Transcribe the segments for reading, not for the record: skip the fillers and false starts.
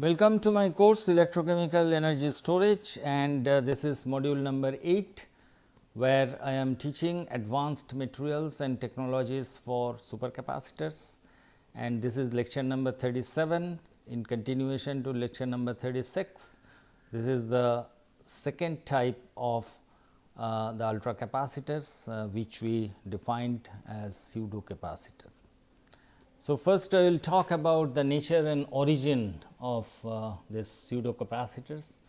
Welcome to my course Electrochemical Energy Storage, and this is module number 8, where I am teaching advanced materials and technologies for supercapacitors, and this is lecture number 37 in continuation to lecture number 36. This is the second type of the ultracapacitors which we defined as pseudocapacitor. So, first I will talk about the nature and origin of this pseudocapacitors,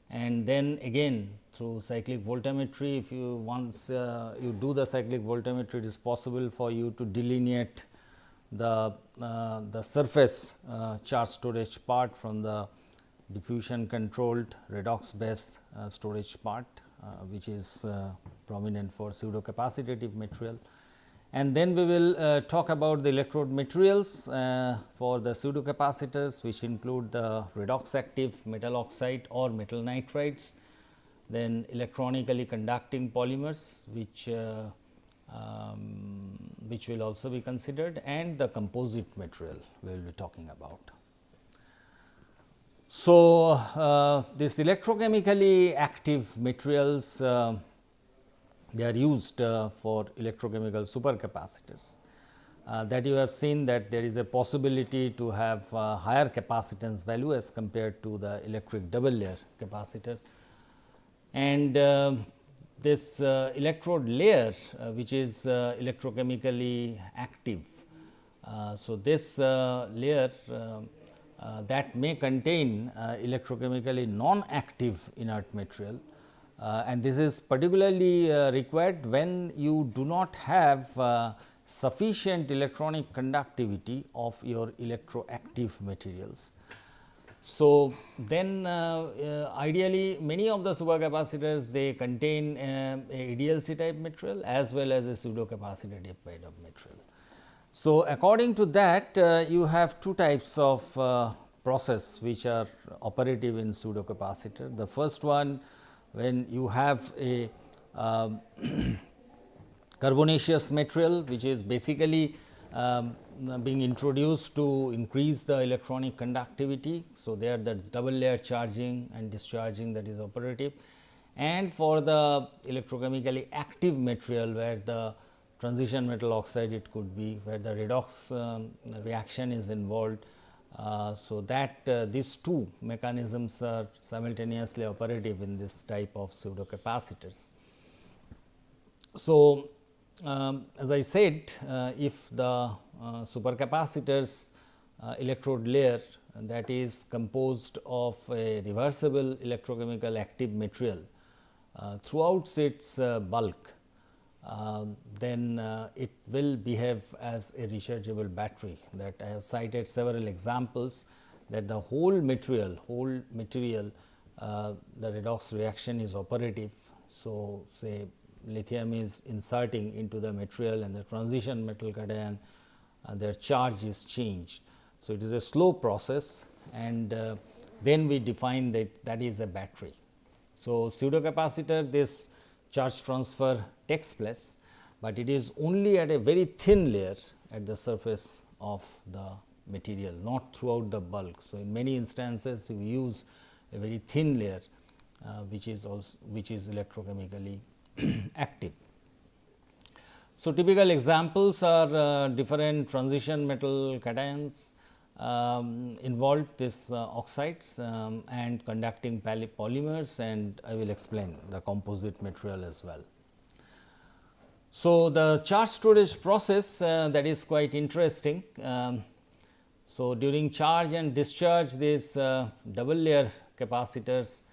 and then again through cyclic voltammetry, if you once you do the cyclic voltammetry, it is possible for you to delineate the surface charge storage part from the diffusion controlled redox based storage part, which is prominent for pseudocapacitive material. And then we will talk about the electrode materials for the pseudocapacitors, which include the redox-active metal oxide or metal nitrides, then electronically conducting polymers, which will also be considered, and the composite material we will be talking about. So, this electrochemically active materials they are used for electrochemical supercapacitors, that you have seen that there is a possibility to have higher capacitance value as compared to the electric double layer capacitor. And this electrode layer which is electrochemically active. So, this layer that may contain electrochemically non-active inert material. And this is particularly required when you do not have sufficient electronic conductivity of your electroactive materials. So, then ideally many of the supercapacitors they contain a EDLC type material as well as a pseudocapacitor type of material. So, according to that you have two types of process which are operative in pseudocapacitor. The first one, when you have a carbonaceous material which is basically being introduced to increase the electronic conductivity. So, there that is double layer charging and discharging that is operative, and for the electrochemically active material where the transition metal oxide it could be, where the redox reaction is involved. So, that these two mechanisms are simultaneously operative in this type of pseudocapacitors. So, as I said, if the supercapacitors electrode layer that is composed of a reversible electrochemical active material throughout its bulk, then it will behave as a rechargeable battery. That I have cited several examples that the whole material the redox reaction is operative. So, say lithium is inserting into the material and the transition metal cation their charge is changed. So, it is a slow process, and then we define that is a battery. So, pseudocapacitor, this charge transfer takes place, but it is only at a very thin layer at the surface of the material, not throughout the bulk. So, in many instances we use a very thin layer which is electrochemically active. So, typical examples are different transition metal cations involved, this oxides and conducting polymers, and I will explain the composite material as well. So, the charge storage process that is quite interesting. So, during charge and discharge, these double layer capacitors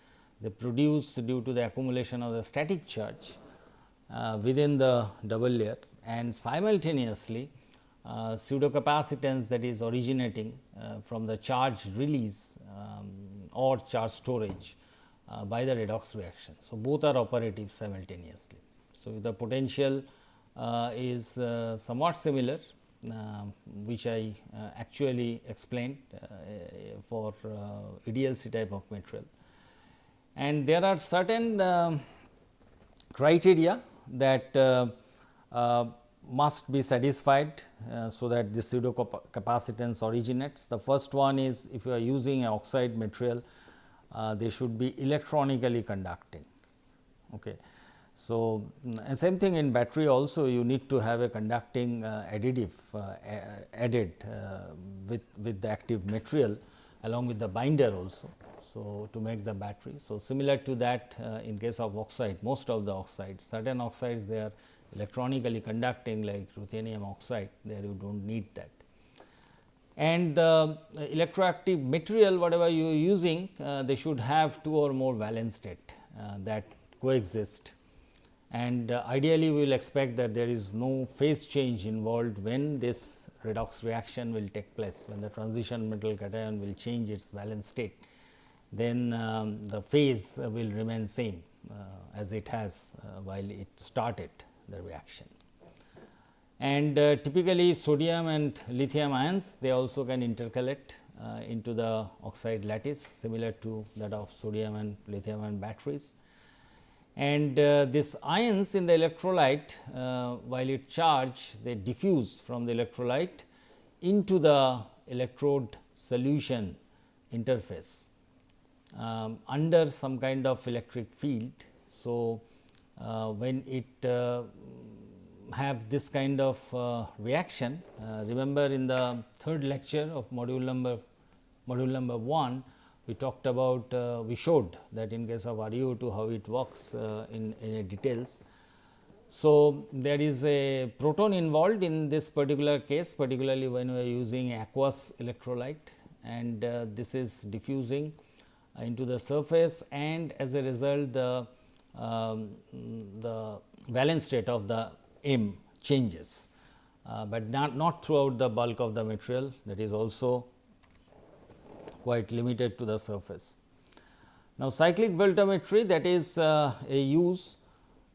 they produce due to the accumulation of the static charge within the double layer, and simultaneously pseudocapacitance that is originating from the charge release or charge storage by the redox reaction. So, both are operative simultaneously. So, the potential is somewhat similar, which I actually explained for EDLC type of material. And there are certain criteria that must be satisfied so that the pseudocapacitance originates. The first one is, if you are using an oxide material, they should be electronically conducting. Okay. So, and same thing in battery also, you need to have a conducting additive added with the active material along with the binder also. So, to make the battery. So, similar to that in case of oxide, most of the oxides, certain oxides they are electronically conducting, like ruthenium oxide, there you do not need that. And the electroactive material whatever you are using, they should have 2 or more valence state that coexist, and ideally we will expect that there is no phase change involved when this redox reaction will take place. When the transition metal cation will change its valence state, then the phase will remain same as it has while it started the reaction. And typically sodium and lithium ions, they also can intercalate into the oxide lattice, similar to that of sodium and lithium ion batteries. And these ions in the electrolyte, while it charge, they diffuse from the electrolyte into the electrode solution interface under some kind of electric field. So, when it have this kind of reaction, remember in the third lecture of module number 1, we talked about, we showed that in case of ReO2 how it works in details. So, there is a proton involved in this particular case, particularly when we are using aqueous electrolyte, and this is diffusing into the surface, and as a result the valence state of the M changes, but not throughout the bulk of the material, that is also quite limited to the surface. Now, cyclic voltammetry, that is a use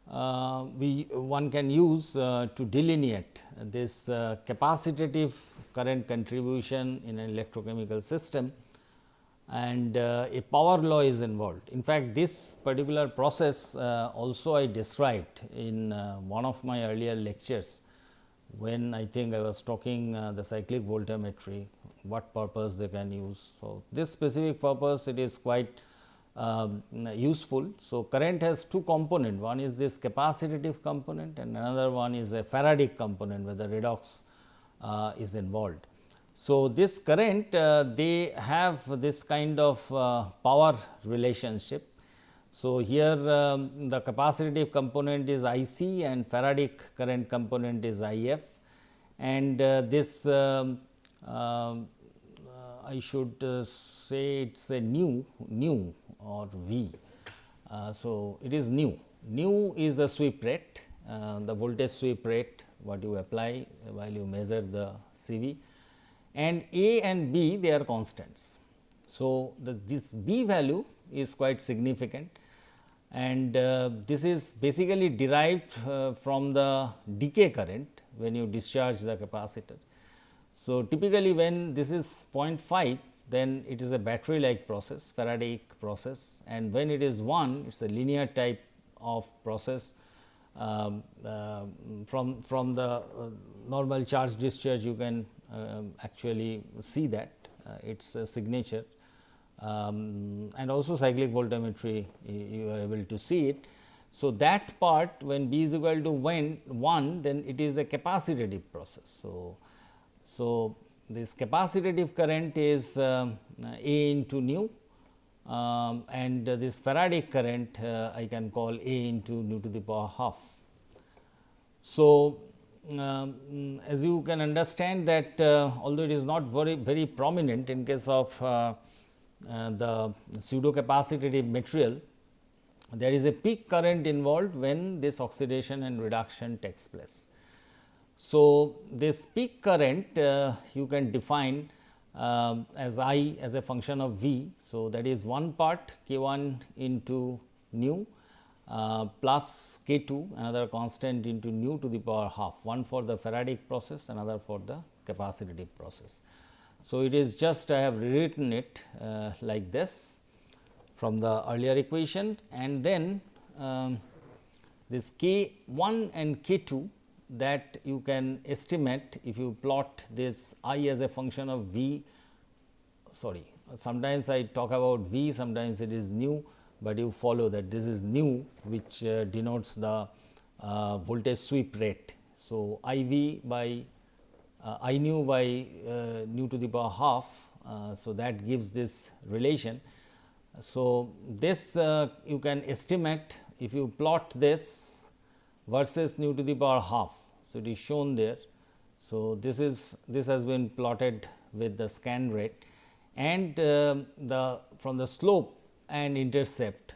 one can use to delineate this capacitive current contribution in an electrochemical system, and a power law is involved. In fact, this particular process also I described in one of my earlier lectures, when I think I was talking the cyclic voltammetry, what purpose they can use. So, this specific purpose, it is quite useful. So, current has 2 components, one is this capacitive component and another one is a Faradic component where the redox is involved. So, this current they have this kind of power relationship. So, here the capacitive component is I C and Faradic current component is I F, and this I should say it is a nu or V. So, it is nu. Nu is the sweep rate, the voltage sweep rate what you apply while you measure the CV, and A and B they are constants. So, this B value is quite significant, and this is basically derived from the decay current when you discharge the capacitor. So, typically when this is 0.5, then it is a battery like process, Faradic process, and when it is 1, it is a linear type of process. From the normal charge discharge you can actually see that its signature, and also cyclic voltammetry you are able to see it. So, that part when B is equal to 1, then it is a capacitive process. So, this capacitive current is A into nu, and this Faradic current I can call A into nu to the power half. So, as you can understand that although it is not very prominent in case of the pseudocapacitive material, there is a peak current involved when this oxidation and reduction takes place. So, this peak current you can define as I as a function of V. So, that is one part k 1 into nu plus k 2 another constant into nu to the power half, one for the Faradic process, another for the capacitive process. So, it is just I have rewritten it like this from the earlier equation, and then this k 1 and k 2 that you can estimate if you plot this I as a function of V, sorry, sometimes I talk about V, sometimes it is nu, but you follow that this is nu, which denotes the voltage sweep rate. So, I V by I nu by nu to the power half. So, that gives this relation. So, this you can estimate if you plot this versus nu to the power half. So, it is shown there. So, this has been plotted with the scan rate, and from the slope and intercept,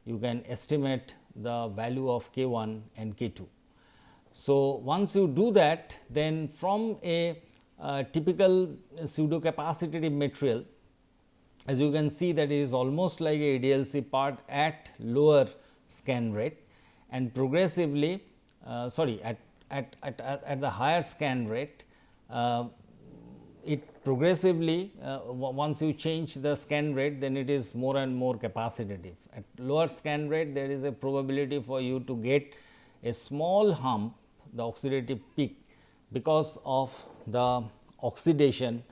you can estimate the value of K 1 and K 2. So, once you do that, then from a typical pseudocapacitive material, as you can see that it is almost like a ADLC part at lower scan rate, and progressively at the higher scan rate, it progressively once you change the scan rate, then it is more and more capacitive. At lower scan rate, there is a probability for you to get a small hump, the oxidative peak, because of the oxidation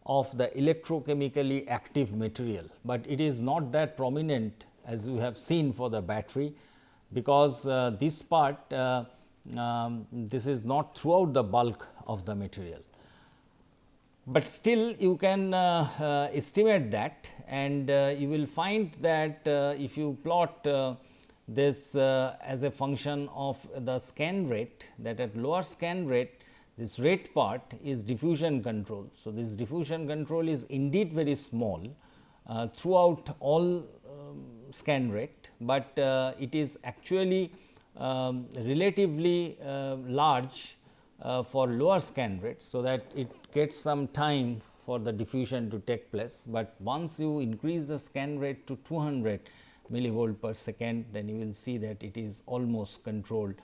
of the electrochemically active material, but it is not that prominent as you have seen for the battery, because this part this is not throughout the bulk of the material. But still you can estimate that, and you will find that if you plot this as a function of the scan rate, that at lower scan rate this rate part is diffusion control. So, this diffusion control is indeed very small throughout all scan rate, but it is actually relatively large for lower scan rate. So, that it gets some time for the diffusion to take place, but once you increase the scan rate to 200 millivolt per second, then you will see that it is almost controlled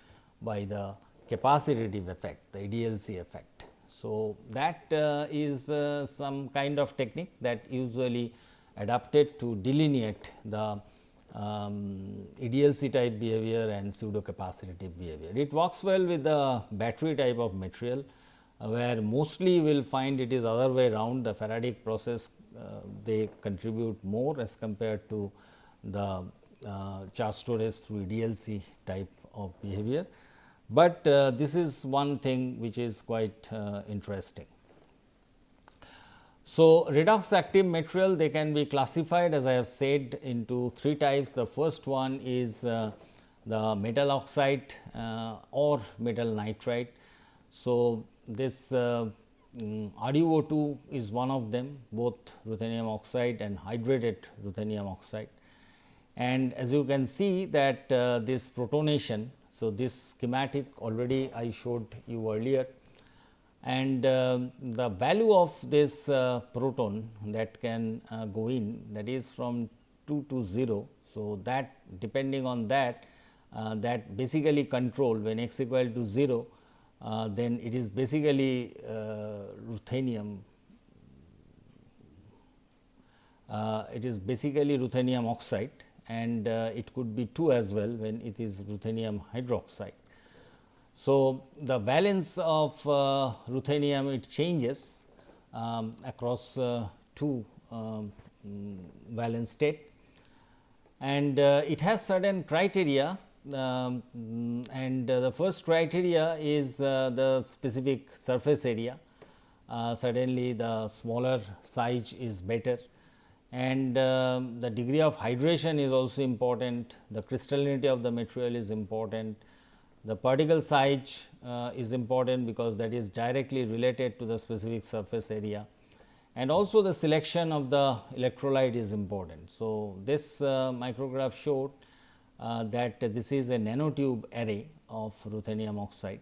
by the capacitive effect, the ADLC effect. So, that is some kind of technique that usually adapted to delineate the ADLC type behavior and pseudocapacitive behavior. It works well with the battery type of material, where mostly you will find it is other way around. The Faradic process they contribute more as compared to the charge storage through ADLC type of behavior, but this is one thing which is quite interesting. So, redox active material, they can be classified, as I have said, into three types. The first one is the metal oxide or metal nitride. So, this RuO2 is one of them, both ruthenium oxide and hydrated ruthenium oxide. And as you can see that this protonation, so this schematic already I showed you earlier, and the value of this proton that can go in, that is from 2 to 0. So, that depending on that, that basically control when x equal to 0, then it is basically ruthenium, it is basically ruthenium oxide, and it could be 2 as well when it is ruthenium hydroxide. So, the valence of ruthenium, it changes across two valence state, and it has certain criteria, and the first criteria is the specific surface area. Certainly, the smaller size is better, and the degree of hydration is also important, the crystallinity of the material is important. The particle size is important because that is directly related to the specific surface area, and also the selection of the electrolyte is important. So, this micrograph showed that this is a nanotube array of ruthenium oxide.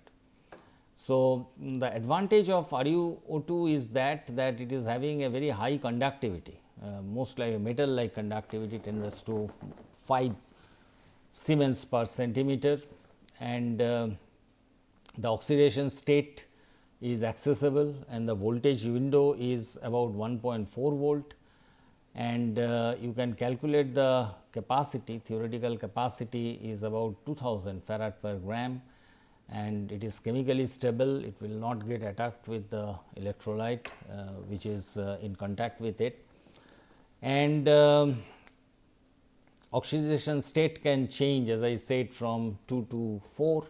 So, the advantage of RuO2 is that it is having a very high conductivity, most like a metal like conductivity, 10⁵ Siemens per centimeter, and the oxidation state is accessible, and the voltage window is about 1.4 volt, and you can calculate the capacity, theoretical capacity is about 2000 farad per gram, and it is chemically stable, it will not get attacked with the electrolyte which is in contact with it. And oxidation state can change, as I said, from 2 to 4,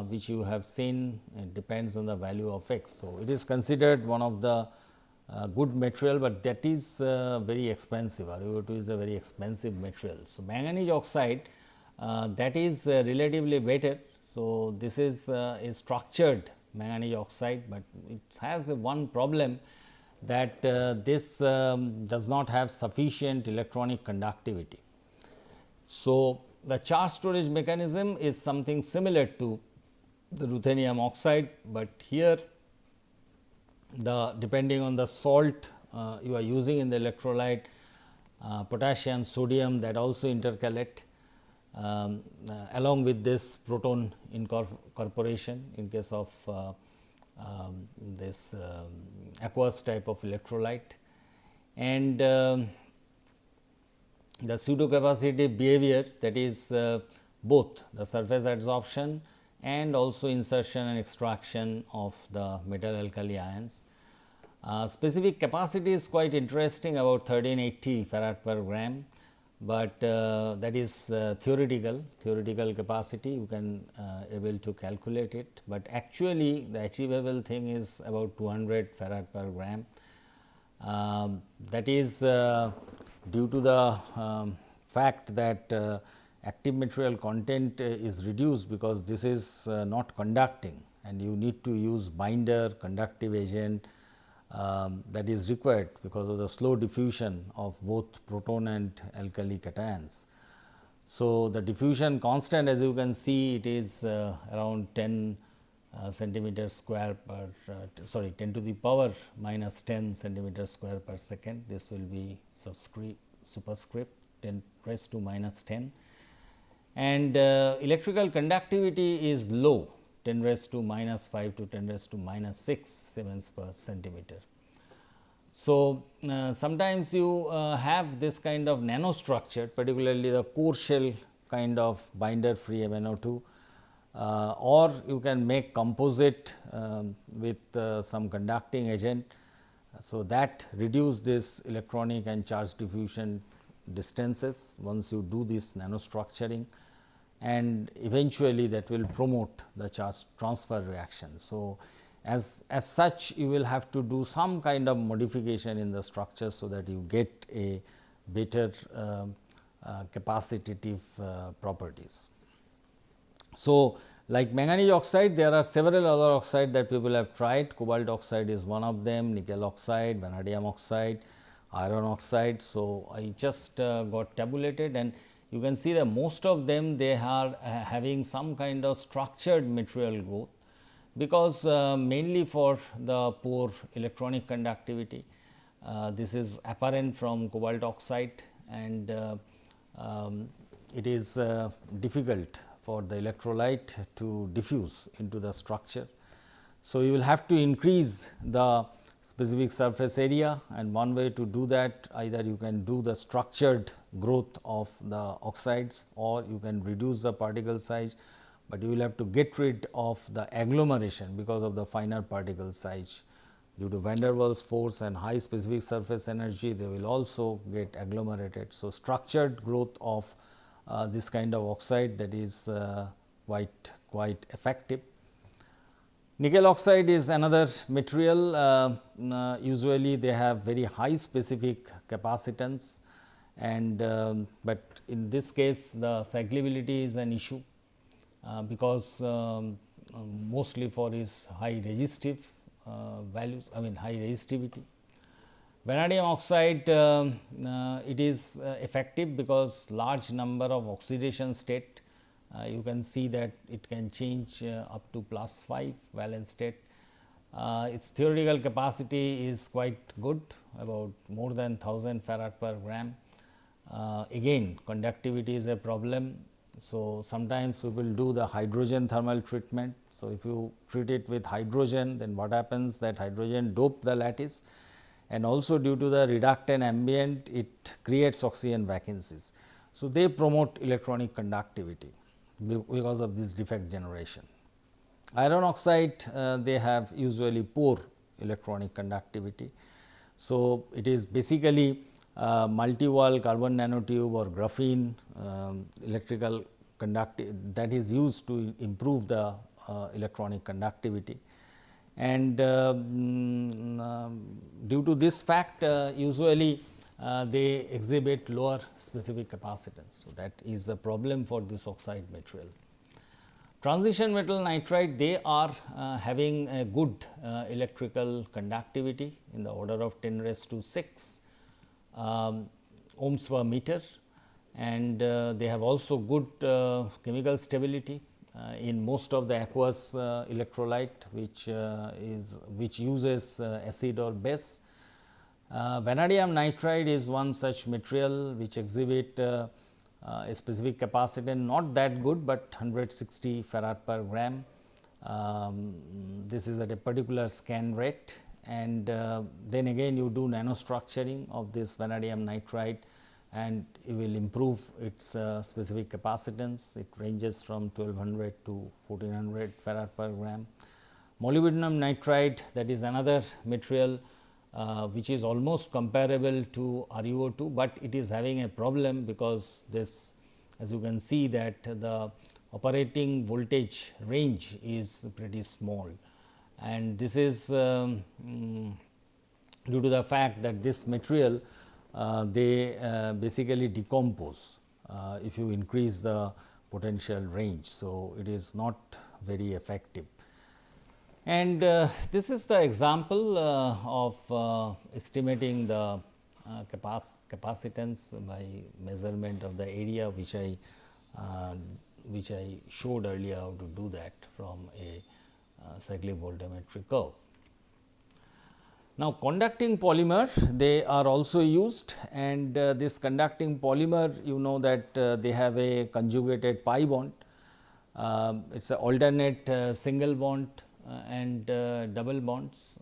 which you have seen. It depends on the value of x. So, it is considered one of the good material, but that is very expensive. ReO2 is a very expensive material. So, manganese oxide that is relatively better. So, this is a structured manganese oxide, but it has one problem, that this does not have sufficient electronic conductivity. So, the charge storage mechanism is something similar to the ruthenium oxide, but here the depending on the salt you are using in the electrolyte, potassium, sodium, that also intercalate along with this proton incorporation in case of this aqueous type of electrolyte. And the pseudocapacitive behavior, that is both the surface adsorption and also insertion and extraction of the metal alkali ions. Specific capacity is quite interesting, about 1380 farad per gram, but that is theoretical capacity, you can able to calculate it, but actually the achievable thing is about 200 farad per gram. That is due to the fact that active material content is reduced, because this is not conducting and you need to use binder, conductive agent that is required because of the slow diffusion of both proton and alkali cations. So, the diffusion constant, as you can see, it is around 10 centimeter square per 10 to the power minus 10 centimeter square per second. This will be superscript 10 raised to minus 10, and electrical conductivity is low, 10 raised to minus 5 to 10 raised to minus 6 Siemens per centimeter. So, sometimes you have this kind of nanostructure, particularly the core shell kind of binder free MnO2, or you can make composite with some conducting agent. So, that reduce this electronic and charge diffusion distances once you do this nanostructuring, and eventually that will promote the charge transfer reaction. So, as such you will have to do some kind of modification in the structure, so that you get a better capacitive properties. So, like manganese oxide, there are several other oxides that people have tried. Cobalt oxide is one of them, nickel oxide, vanadium oxide, iron oxide. So, I just got tabulated, and you can see that most of them they are having some kind of structured material growth, because mainly for the poor electronic conductivity. This is apparent from cobalt oxide, and it is difficult for the electrolyte to diffuse into the structure. So, you will have to increase the specific surface area, and one way to do that, either you can do the structured growth of the oxides, or you can reduce the particle size, but you will have to get rid of the agglomeration because of the finer particle size. Due to van der Waals force and high specific surface energy, they will also get agglomerated. So, structured growth of this kind of oxide, that is quite effective. Nickel oxide is another material, usually they have very high specific capacitance, and but in this case the cyclability is an issue, because mostly for its high resistive values, high resistivity. Vanadium oxide, it is effective because large number of oxidation state. You can see that it can change up to +5 valence state. Its theoretical capacity is quite good, about more than 1000 farad per gram. Again, conductivity is a problem. So, sometimes people do the hydrogen thermal treatment. So, if you treat it with hydrogen, then what happens, that hydrogen dope the lattice, and also due to the reductant ambient, it creates oxygen vacancies. So, they promote electronic conductivity because of this defect generation. Iron oxide they have usually poor electronic conductivity. So, it is basically multi-wall carbon nanotube or graphene electrical conductive that is used to improve the electronic conductivity. And due to this fact usually they exhibit lower specific capacitance. So, that is the problem for this oxide material. Transition metal nitride, they are having a good electrical conductivity in the order of 10⁻⁶ ohms per meter, and they have also good chemical stability in most of the aqueous electrolyte which uses acid or base. Vanadium nitride is one such material which exhibit a specific capacitance not that good, but 160 farad per gram. This is at a particular scan rate, and then again you do nanostructuring of this vanadium nitride and you will improve its specific capacitance. It ranges from 1200 to 1400 farad per gram. Molybdenum nitride, that is another material which is almost comparable to RuO2, but it is having a problem because this, as you can see, that the operating voltage range is pretty small, and this is due to the fact that this material they basically decompose if you increase the potential range. So, it is not very effective. And this is the example of estimating the capacitance by measurement of the area which I showed earlier how to do that from a cyclic voltammetry curve. Now, conducting polymer, they are also used, and this conducting polymer, you know that they have a conjugated pi bond. It is a alternate single bond and double bonds,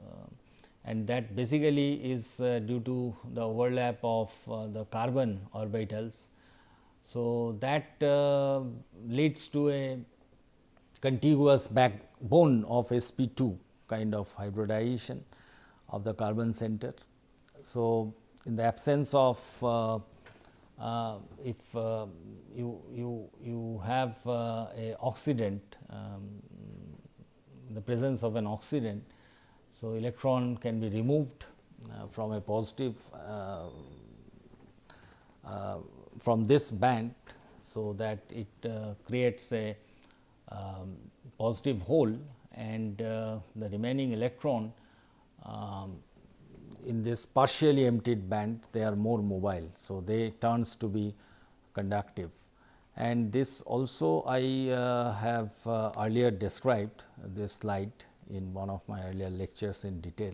and that basically is due to the overlap of the carbon orbitals. So, that leads to a contiguous backbone of sp2 kind of hybridization of the carbon center. So, in the absence of if you have a oxidant, the presence of an oxidant, so electron can be removed from a positive from this band, so that it creates a positive hole, and the remaining electron in this partially emptied band, they are more mobile. So, they turns to be conductive, and this also I have earlier described this slide in one of my earlier lectures in detail.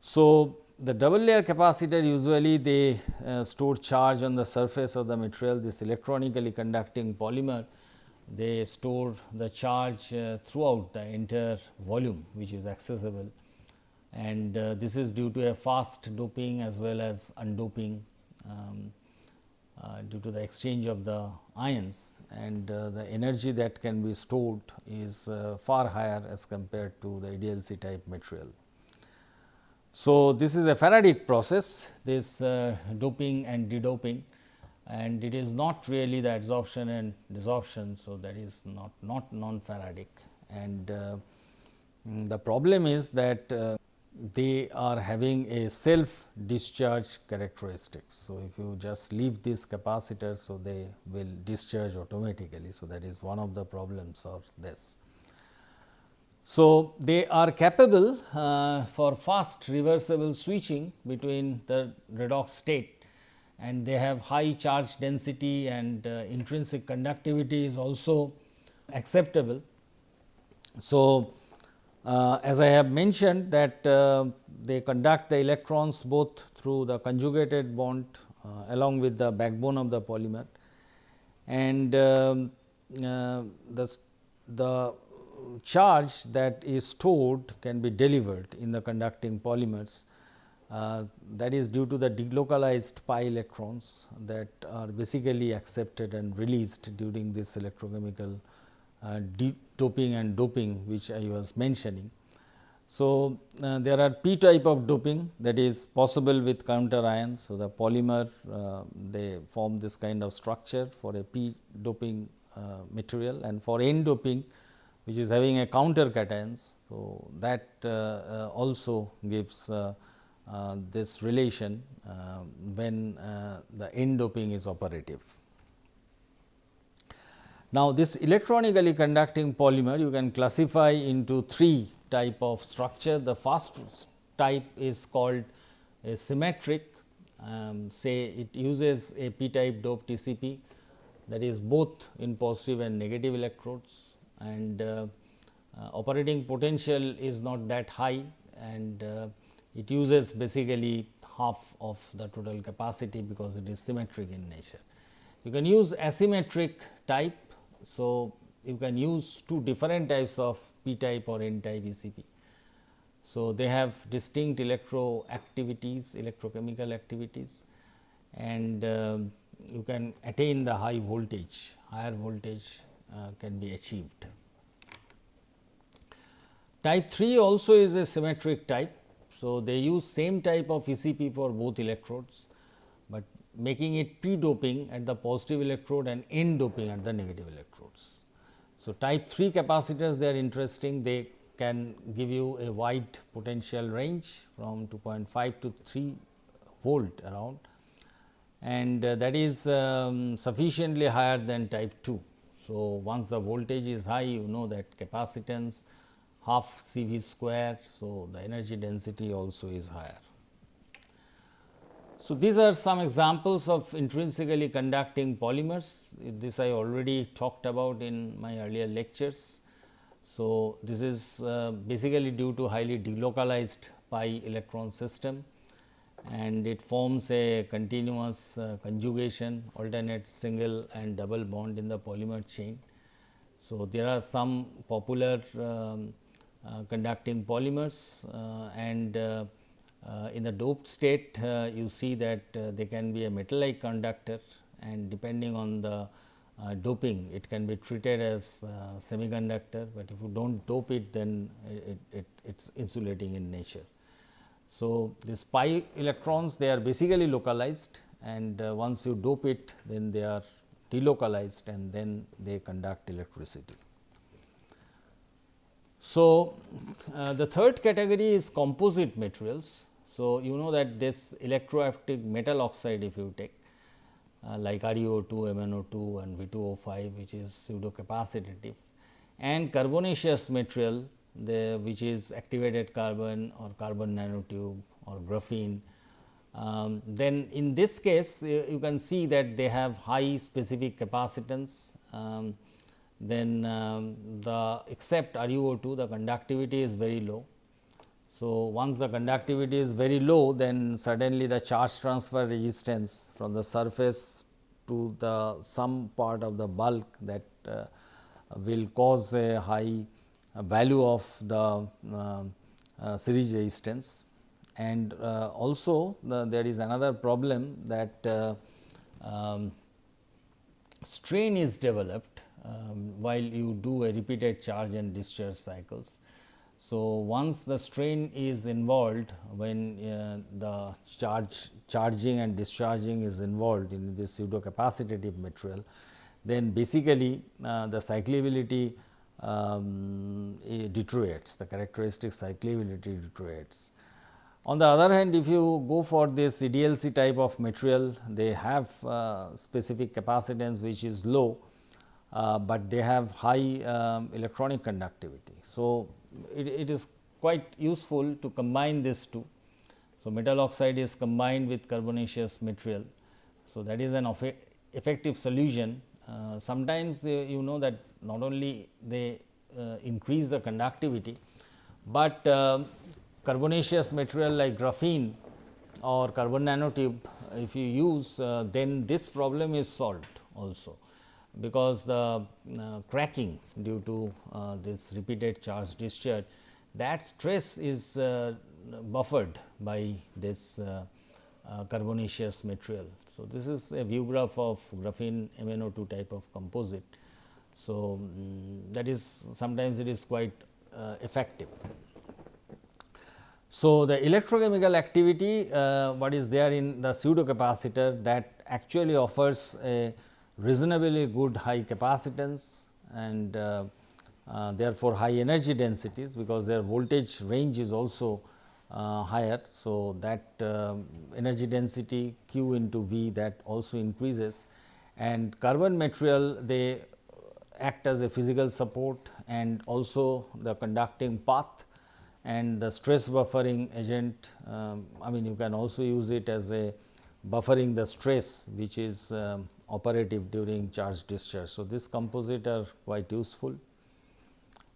So, the double layer capacitor usually they store charge on the surface of the material. This electronically conducting polymer, they store the charge throughout the entire volume which is accessible, and this is due to a fast doping as well as undoping due to the exchange of the ions, and the energy that can be stored is far higher as compared to the EDLC type material. So, this is a Faradic process, this doping and dedoping, and it is not really the adsorption and desorption. So, that is not non-Faradic, and the problem is that they are having a self discharge characteristics. So, if you just leave this capacitor, so they will discharge automatically. So, that is one of the problems of this. So, they are capable for fast reversible switching between the redox state, and they have high charge density, and intrinsic conductivity is also acceptable. So, as I have mentioned that they conduct the electrons both through the conjugated bond along with the backbone of the polymer, and the charge that is stored can be delivered in the conducting polymers. That is due to the delocalized pi electrons that are basically accepted and released during this electrochemical doping and doping which I was mentioning. So, there are p type of doping that is possible with counter ions. So, the polymer they form this kind of structure for a p doping material, and for n doping which is having a counter cations. So, that also gives this relation when the n doping is operative. Now, this electronically conducting polymer you can classify into 3 type of structure. The first type is called a symmetric, say it uses a p type doped TCP, that is both in positive and negative electrodes, and operating potential is not that high, and it uses basically half of the total capacity because it is symmetric in nature. You can use asymmetric type. So, you can use 2 different types of p type or n type ECP. So, they have distinct electroactivities, electrochemical activities, and you can attain the high voltage, higher voltage can be achieved. Type 3 also is a symmetric type. So, they use same type of ECP for both electrodes, but making it p doping at the positive electrode and n doping at the negative electrodes. So, type 3 capacitors, they are interesting, they can give you a wide potential range from 2.5 to 3 volt around, and that is sufficiently higher than type 2. So, once the voltage is high, you know that capacitance half CV square. So, the energy density also is higher. So, these are some examples of intrinsically conducting polymers. This I already talked about in my earlier lectures. So, this is basically due to highly delocalized pi electron system, and it forms a continuous conjugation, alternate single and double bond in the polymer chain. So, there are some popular conducting polymers, and in the doped state you see that they can be a metal-like conductor, and depending on the doping it can be treated as semiconductor, but if you do not dope it, then it is insulating in nature. So, these pi electrons, they are basically localized, and once you dope it, then they are delocalized, and then they conduct electricity. So, the third category is composite materials. So, you know that this electroactive metal oxide, if you take like ReO2, MnO2 and V2O5, which is pseudocapacitive, and carbonaceous material, which is activated carbon or carbon nanotube or graphene. Then in this case you can see that they have high specific capacitance. Then the except ReO2, the conductivity is very low. So, once the conductivity is very low, then suddenly the charge transfer resistance from the surface to the some part of the bulk, that will cause a high value of the series resistance. And also there is another problem that strain is developed while you do a repeated charge and discharge cycles. So, once the strain is involved, when the charging and discharging is involved in this pseudocapacitive material, then basically the cyclability deteriorates, the characteristic cyclability deteriorates. On the other hand, if you go for this EDLC type of material, they have specific capacitance which is low, but they have high electronic conductivity. So, it is quite useful to combine these two. So, metal oxide is combined with carbonaceous material. So, that is an effective solution. Sometimes you know that not only they increase the conductivity, but carbonaceous material like graphene or carbon nanotube, if you use, then this problem is solved also, because the cracking due to this repeated charge discharge, that stress is buffered by this carbonaceous material. So, this is a view graph of graphene MnO2 type of composite. So, that is sometimes it is quite effective. So, the electrochemical activity what is there in the pseudocapacitor, that actually offers a reasonably good high capacitance and therefore, high energy densities, because their voltage range is also higher. So, that energy density Q into V, that also increases, and carbon material, they act as a physical support and also the conducting path and the stress buffering agent. I mean, you can also use it as a buffering the stress which is operative during charge discharge. So, this composite are quite useful.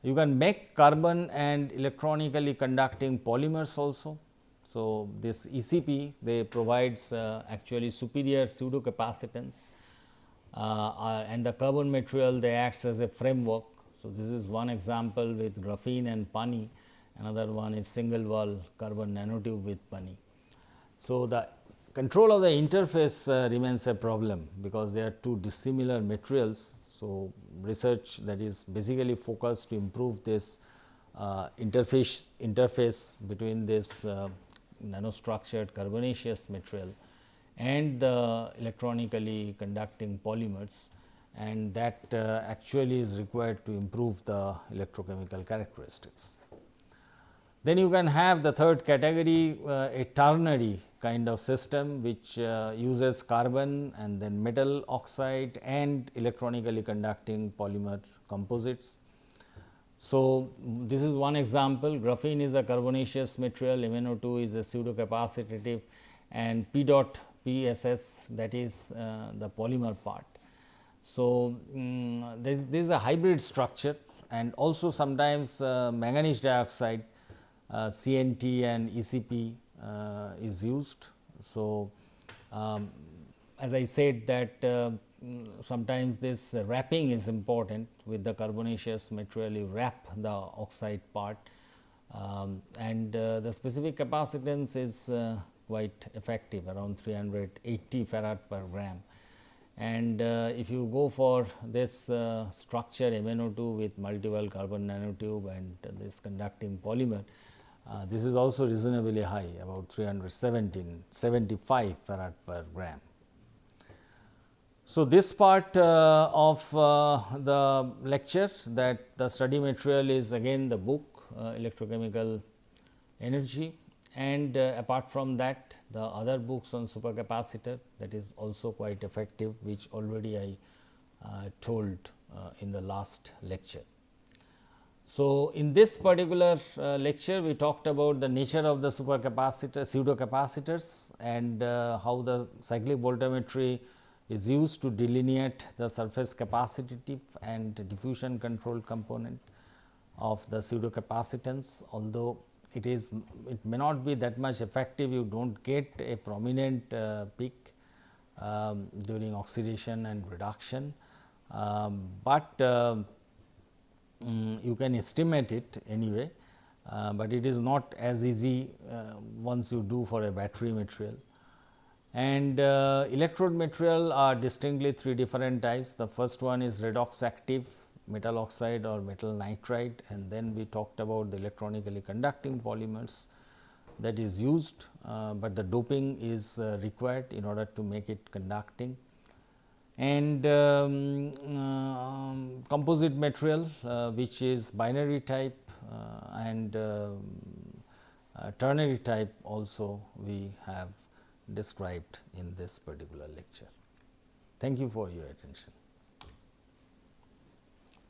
You can make carbon and electronically conducting polymers also. So, this ECP, they provides actually superior pseudocapacitance and the carbon material, they acts as a framework. So, this is one example with graphene and PANI, another one is single wall carbon nanotube with PANI. So, the control of the interface remains a problem, because they are two dissimilar materials. So, research that is basically focused to improve this interface between this nanostructured carbonaceous material and the electronically conducting polymers, and that actually is required to improve the electrochemical characteristics. Then you can have the third category, a ternary kind of system, which uses carbon and then metal oxide and electronically conducting polymer composites. So, this is one example. Graphene is a carbonaceous material, MnO2 is a pseudocapacitive, and P dot PSS, that is the polymer part. So, this is a hybrid structure, and also sometimes manganese dioxide CNT and ECP is used. So, as I said that sometimes this wrapping is important with the carbonaceous material, you wrap the oxide part and the specific capacitance is quite effective, around 380 farad per gram. And if you go for this structure MnO2 with multiple carbon nanotube and this conducting polymer, this is also reasonably high, about 375 farad per gram. So, this part of the lecture, that the study material is again the book Electrochemical Energy, and apart from that the other books on supercapacitor, that is also quite effective, which already I told in the last lecture. So, in this particular lecture we talked about the nature of the supercapacitor, pseudocapacitors, and how the cyclic voltammetry is used to delineate the surface capacitive and diffusion control component of the pseudocapacitance. Although it may not be that much effective, you do not get a prominent peak during oxidation and reduction, but you can estimate it anyway, but it is not as easy once you do for a battery material. And electrode material are distinctly three different types. The first one is redox-active metal oxide or metal nitride, and then we talked about the electronically conducting polymers that is used, but the doping is required in order to make it conducting. And composite material which is binary type and ternary type also we have described in this particular lecture. Thank you for your attention.